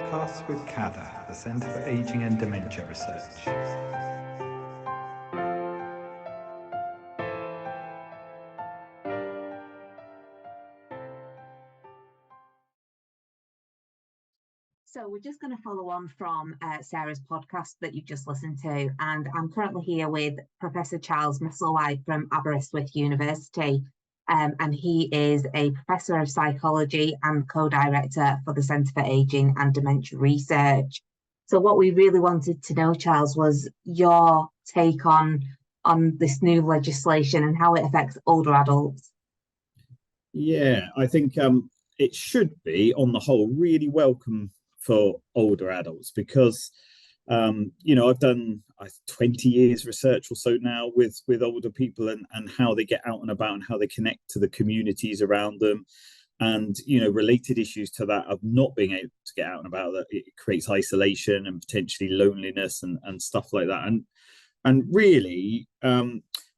Podcasts with CADR, the Centre for Ageing and Dementia Research. So we're just going to follow on from Sarah's podcast that you've just listened to, and I'm currently here with Proffesor Charles Musselwhite from Aberystwyth University, and he is a Professor of Psychology and Co-Director for the Centre for Ageing and Dementia Research. So what we really wanted to know, Charles, was your take on this new legislation and how it affects older adults. Yeah, I think it should be, on the whole, really welcome for older adults because, I've done 20 years research or so now with older people and how they get out and about and how they connect to the communities around them. And, related issues to that of not being able to get out and about, that it creates isolation and potentially loneliness and stuff like that. And really,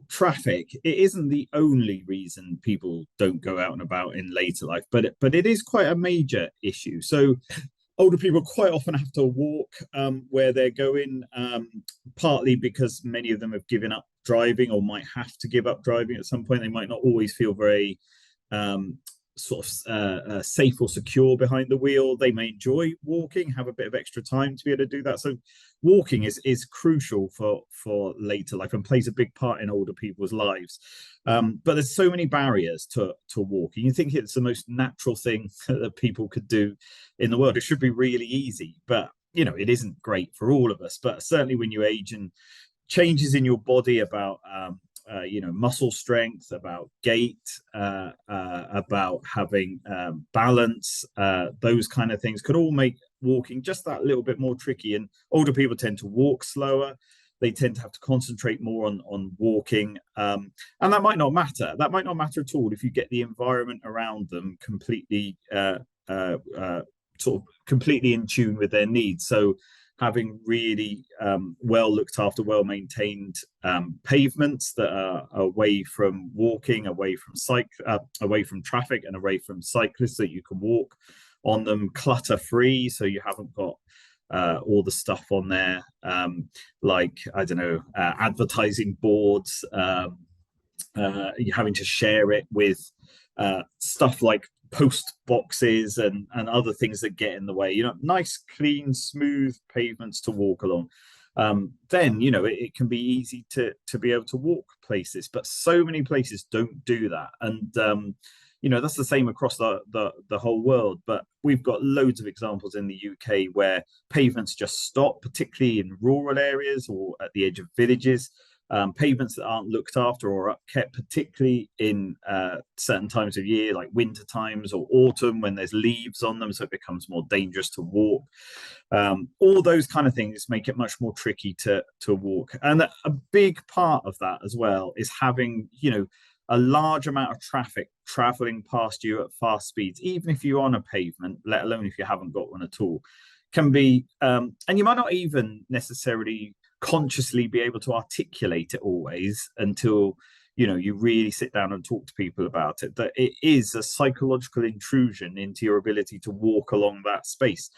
traffic, it isn't the only reason people don't go out and about in later life, but it is quite a major issue. So older people quite often have to walk where they're going, partly because many of them have given up driving or might have to give up driving at some point. They might not always feel very safe or secure behind the wheel. They may enjoy walking, have a bit of extra time to be able to do that. So walking is crucial for later life and plays a big part in older people's lives. But there's so many barriers to walking. You think it's the most natural thing that people could do in the world. It should be really easy, but it isn't great for all of us. But certainly when you age and changes in your body about muscle strength, about gait, about having balance, those kind of things could all make walking just that little bit more tricky. And older people tend to walk slower. They tend to have to concentrate more on walking. And that might not matter. That might not matter at all if you get the environment around them completely completely in tune with their needs. So having really well looked after, well maintained pavements that are away from walking, away from traffic, and away from cyclists, so you can walk on them clutter free. So you haven't got all the stuff on there, advertising boards. You're having to share it with stuff like post boxes and other things that get in the way. Nice, clean, smooth pavements to walk along. Then it can be easy to be able to walk places, but so many places don't do that. And that's the same across the whole world. But we've got loads of examples in the UK where pavements just stop, particularly in rural areas or at the edge of villages. Pavements that aren't looked after or upkept, particularly in certain times of year, like winter times or autumn, when there's leaves on them, so it becomes more dangerous to walk. All those kind of things make it much more tricky to walk. And a big part of that as well is having, a large amount of traffic traveling past you at fast speeds, even if you're on a pavement, let alone if you haven't got one at all, can be, and you might not even necessarily consciously be able to articulate it always until you really sit down and talk to people about it, that it is a psychological intrusion into your ability to walk along that space.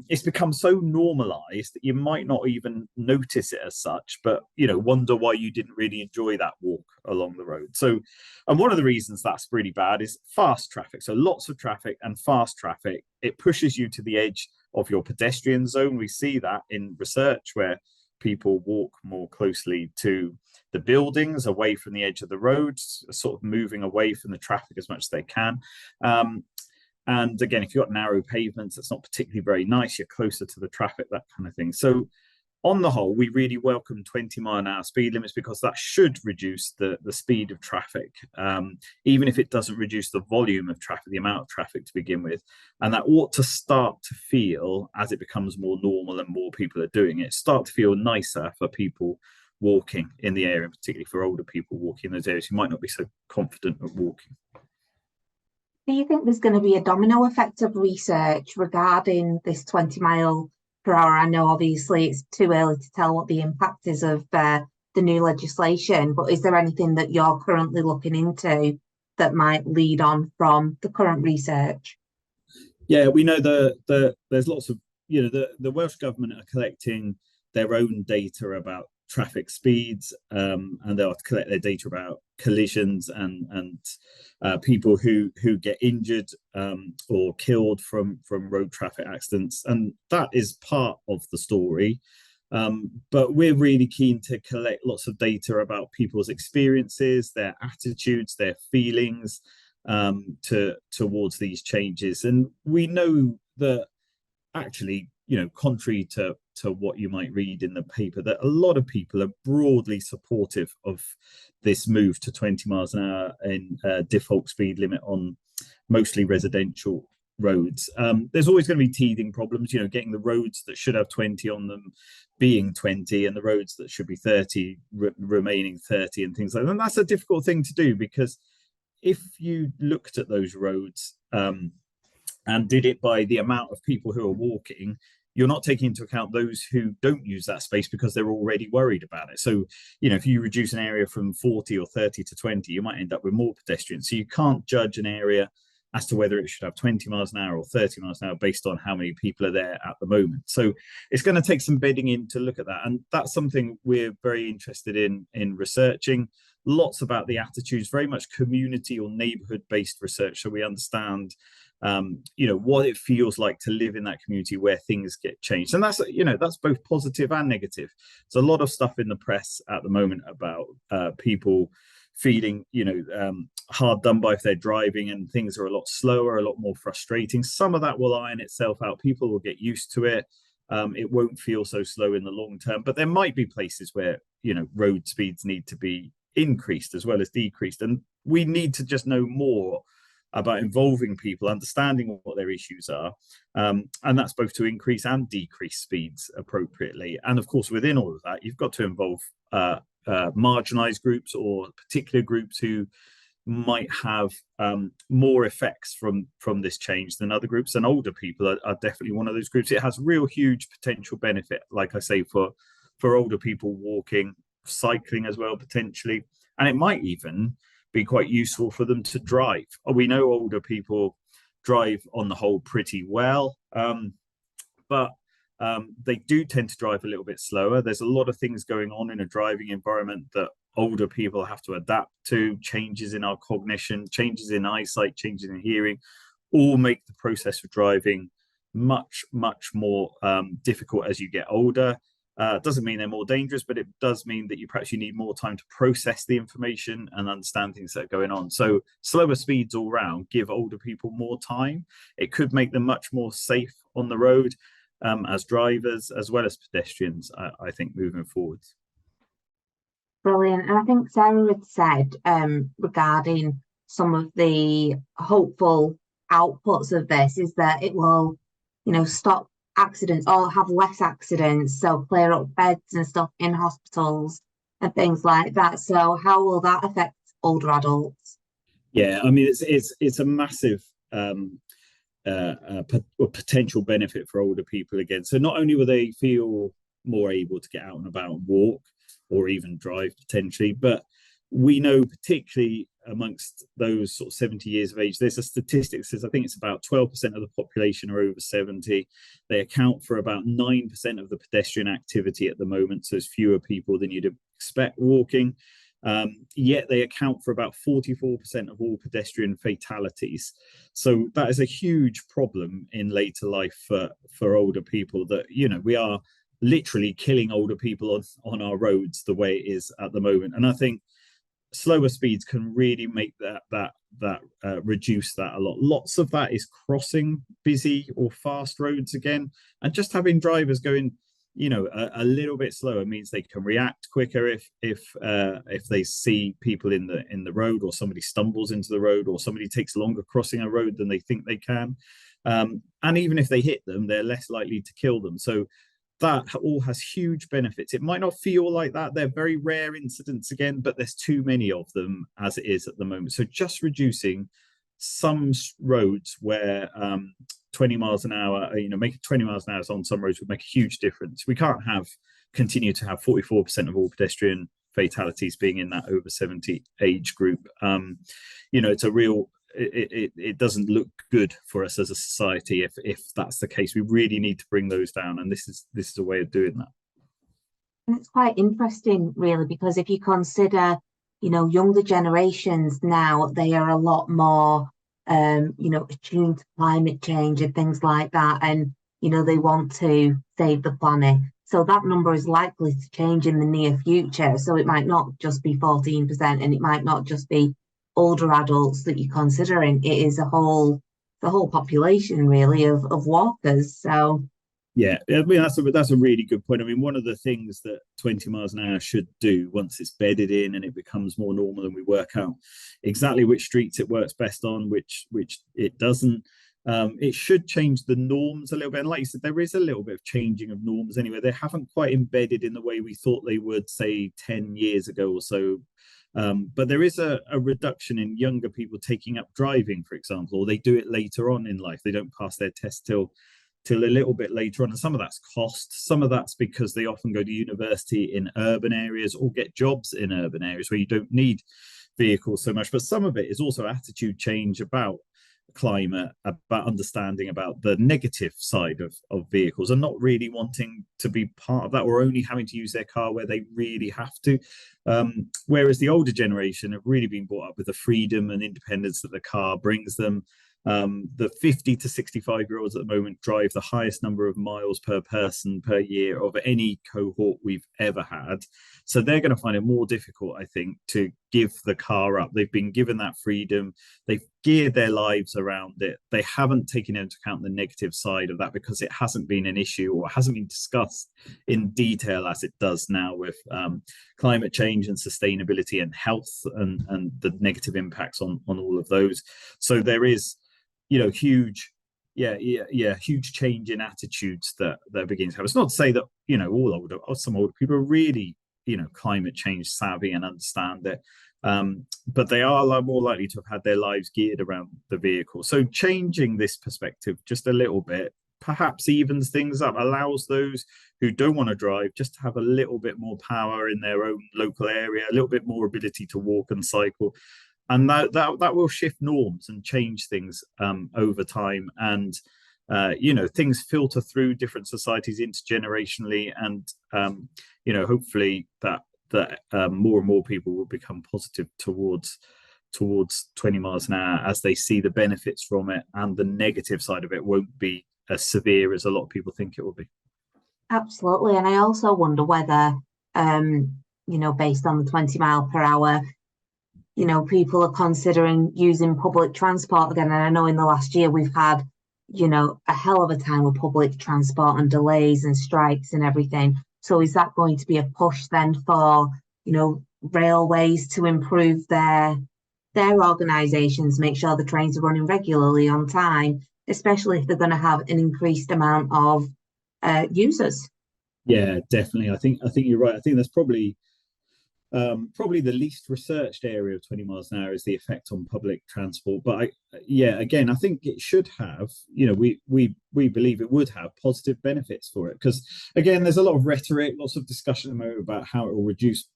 It's become so normalized that you might not even notice it as such, but wonder why you didn't really enjoy that walk along the road. So, and one of the reasons that's really bad is fast traffic. So lots of traffic and fast traffic, it pushes you to the edge of your pedestrian zone. We see that in research where people walk more closely to the buildings, away from the edge of the road, sort of moving away from the traffic as much as they can. And again, if you've got narrow pavements, that's not particularly very nice. You're closer to the traffic, that kind of thing. So on the whole, we really welcome 20-mile-an-hour speed limits because that should reduce the speed of traffic, even if it doesn't reduce the volume of traffic, the amount of traffic to begin with. And that ought to start to feel, as it becomes more normal and more people are doing it, start to feel nicer for people walking in the area, particularly for older people walking in those areas who might not be so confident at walking. Do you think there's going to be a domino effect of research regarding this 20 mile per hour? I know obviously it's too early to tell what the impact is of the new legislation, but is there anything that you're currently looking into that might lead on from the current research? Yeah, we know there's lots of the Welsh government are collecting their own data about traffic speeds, and they'll collect their data about collisions and people who get injured or killed from road traffic accidents, and that is part of the story. But we're really keen to collect lots of data about people's experiences, their attitudes, their feelings towards these changes. And we know that actually, contrary to what you might read in the paper, that a lot of people are broadly supportive of this move to 20 miles an hour in default speed limit on mostly residential roads. There's always going to be teething problems, getting the roads that should have 20 on them being 20 and the roads that should be 30 remaining 30 and things like that. And that's a difficult thing to do, because if you looked at those roads and did it by the amount of people who are walking, you're not taking into account those who don't use that space because they're already worried about it. So, if you reduce an area from 40 or 30 to 20, you might end up with more pedestrians. So you can't judge an area as to whether it should have 20 miles an hour or 30 miles an hour based on how many people are there at the moment. So it's going to take some bedding in to look at that. And that's something we're very interested in researching. Lots about the attitudes, very much community or neighborhood based research. So we understand what it feels like to live in that community where things get changed. And that's both positive and negative. There's a lot of stuff in the press at the moment about people feeling hard done by if they're driving and things are a lot slower, a lot more frustrating. Some of that will iron itself out. People will get used to it. It won't feel so slow in the long term, but there might be places where road speeds need to be increased as well as decreased, and we need to just know more about involving people, understanding what their issues are, and that's both to increase and decrease speeds appropriately. And of course, within all of that, you've got to involve marginalized groups or particular groups who might have more effects from this change than other groups, and older people are definitely one of those groups. It has real huge potential benefit, like I say, for older people walking, cycling as well potentially, and it might even be quite useful for them to drive. We know older people drive on the whole pretty well, but they do tend to drive a little bit slower. There's a lot of things going on in a driving environment that older people have to adapt to. Changes in our cognition, changes in eyesight, changes in hearing, all make the process of driving much more difficult as you get older. Doesn't mean they're more dangerous, but it does mean that you need more time to process the information and understand things that are going on. So slower speeds all round give older people more time. It could make them much more safe on the road as drivers as well as pedestrians, I think, moving forward. Brilliant. And I think Sarah had said regarding some of the hopeful outputs of this is that it will, stop accidents or have less accidents, so clear up beds and stuff in hospitals and things like that. So how will that affect older adults? Yeah, I mean, it's a massive potential benefit for older people again. So not only will they feel more able to get out and about and walk or even drive potentially, but we know particularly amongst those sort of 70 years of age, there's a statistic that says I think it's about 12% of the population are over 70. They account for about 9% of the pedestrian activity at the moment, so there's fewer people than you'd expect walking. Yet they account for about 44% of all pedestrian fatalities. So that is a huge problem in later life for older people, that we are literally killing older people on our roads the way it is at the moment. And I think slower speeds can really make that reduce that a lot. Lots of that is crossing busy or fast roads again, and just having drivers going a little bit slower means they can react quicker if they see people in the road, or somebody stumbles into the road, or somebody takes longer crossing a road than they think they can, and even if they hit them, they're less likely to kill them. So that all has huge benefits. It might not feel like that. They're very rare incidents again, but there's too many of them as it is at the moment. So just reducing some roads where 20 miles an hour, make it 20 miles an hour on some roads would make a huge difference. We can't continue to have 44% of all pedestrian fatalities being in that over 70 age group. It's a real it doesn't look good for us as a society if that's the case. We really need to bring those down, and this is a way of doing that. And it's quite interesting, really, because if you consider, younger generations now, they are a lot more, attuned to climate change and things like that. And, they want to save the planet. So that number is likely to change in the near future. So it might not just be 14%, and it might not just be older adults that you're considering. It is the whole population, really, of walkers. So yeah, I mean that's a really good point. I mean, one of the things that 20 miles an hour should do once it's bedded in and it becomes more normal, and we work out exactly which streets it works best on, which it doesn't. It should change the norms a little bit. And like you said, there is a little bit of changing of norms anyway. They haven't quite embedded in the way we thought they would, say, 10 years ago or so. But there is a reduction in younger people taking up driving, for example, or they do it later on in life. They don't pass their test till a little bit later on. And some of that's cost. Some of that's because they often go to university in urban areas or get jobs in urban areas where you don't need vehicles so much. But some of it is also attitude change about climate, about understanding about the negative side of vehicles, and not really wanting to be part of that, or only having to use their car where they really have to. Whereas the older generation have really been brought up with the freedom and independence that the car brings them. The 50 to 65-year-olds at the moment drive the highest number of miles per person per year of any cohort we've ever had. So they're going to find it more difficult, I think, to give the car up. They've been given that freedom. They've geared their lives around it. They haven't taken into account the negative side of that because it hasn't been an issue, or hasn't been discussed in detail as it does now with climate change and sustainability and health and the negative impacts on all of those. So there is huge change in attitudes that begins to happen. It's not to say that some older people are really climate change savvy and understand it, but they are a lot more likely to have had their lives geared around the vehicle. So changing this perspective just a little bit perhaps evens things up, allows those who don't want to drive just to have a little bit more power in their own local area, a little bit more ability to walk and cycle. And that will shift norms and change things over time. And, things filter through different societies intergenerationally. And, hopefully that more and more people will become positive towards 20 miles an hour as they see the benefits from it, and the negative side of it won't be as severe as a lot of people think it will be. Absolutely. And I also wonder whether, based on the 20 mile per hour, people are considering using public transport again. And I know in the last year we've had, a hell of a time with public transport and delays and strikes and everything. So is that going to be a push then for, railways to improve their organisations, make sure the trains are running regularly on time, especially if they're going to have an increased amount of users? Yeah, definitely. I think you're right. I think that's probably the least researched area of 20 miles an hour is the effect on public transport. But again, I think it should have, we believe it would have positive benefits for it. Because again, there's a lot of rhetoric, lots of discussion at the moment about how it will reduce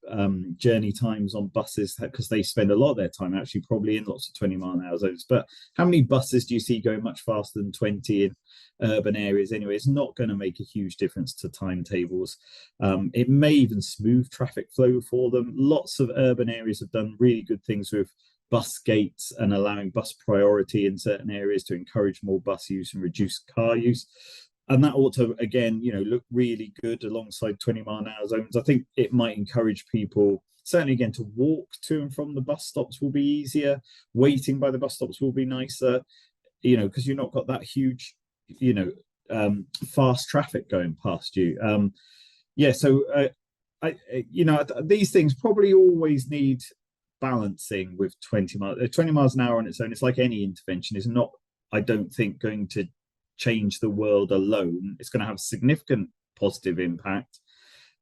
journey times on buses, because they spend a lot of their time actually probably in lots of 20 mile an hour zones. But how many buses do you see going much faster than 20 in urban areas anyway? It's not going to make a huge difference to timetables. It may even smooth traffic flow for them. Lots of urban areas have done really good things with bus gates and allowing bus priority in certain areas to encourage more bus use and reduce car use. And that ought to, again, look really good alongside 20 mile an hour zones. I think it might encourage people, certainly again, to walk to and from the bus stops will be easier. Waiting by the bus stops will be nicer, because you've not got that huge, fast traffic going past you. These things probably always need balancing with 20 miles an hour on its own. It's like any intervention is not, I don't think, going to change the world alone. It's going to have significant positive impact,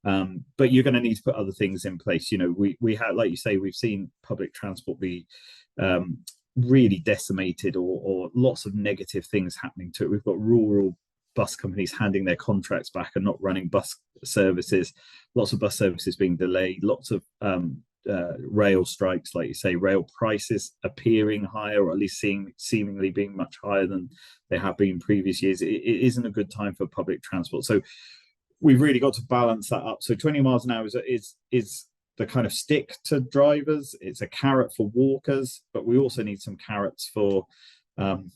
but you're going to need to put other things in place. We have, like you say, we've seen public transport be really decimated, or lots of negative things happening to it. We've got rural bus companies handing their contracts back and not running bus services, lots of bus services being delayed, lots of rail strikes, like you say, rail prices appearing higher, or at least seemingly being much higher than they have been in previous years, it isn't a good time for public transport. So we've really got to balance that up. So 20 miles an hour is the kind of stick to drivers. It's a carrot for walkers, but we also need some carrots for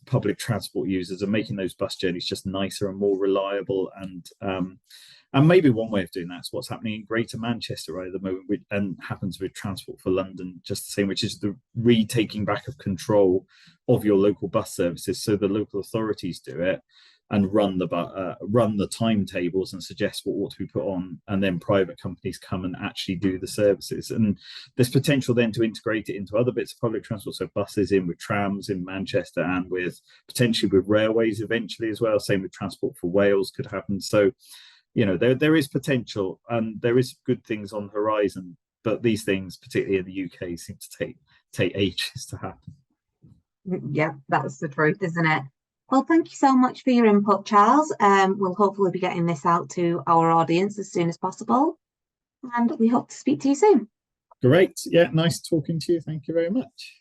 public transport users, and making those bus journeys just nicer and more reliable. And maybe one way of doing that's what's happening in Greater Manchester right at the moment, and happens with Transport for London just the same, which is the retaking back of control of your local bus services. So the local authorities do it and run the timetables and suggest what ought to be put on, and then private companies come and actually do the services. And there's potential then to integrate it into other bits of public transport, so buses in with trams in Manchester, and with potentially with railways eventually as well. Same with Transport for Wales could happen. So there is potential, and there is good things on the horizon, but these things, particularly in the UK, seem to take ages to happen. Yeah, that's the truth, isn't it? Well, thank you so much for your input, Charles. We'll hopefully be getting this out to our audience as soon as possible, and we hope to speak to you soon. Great. Yeah, nice talking to you. Thank you very much.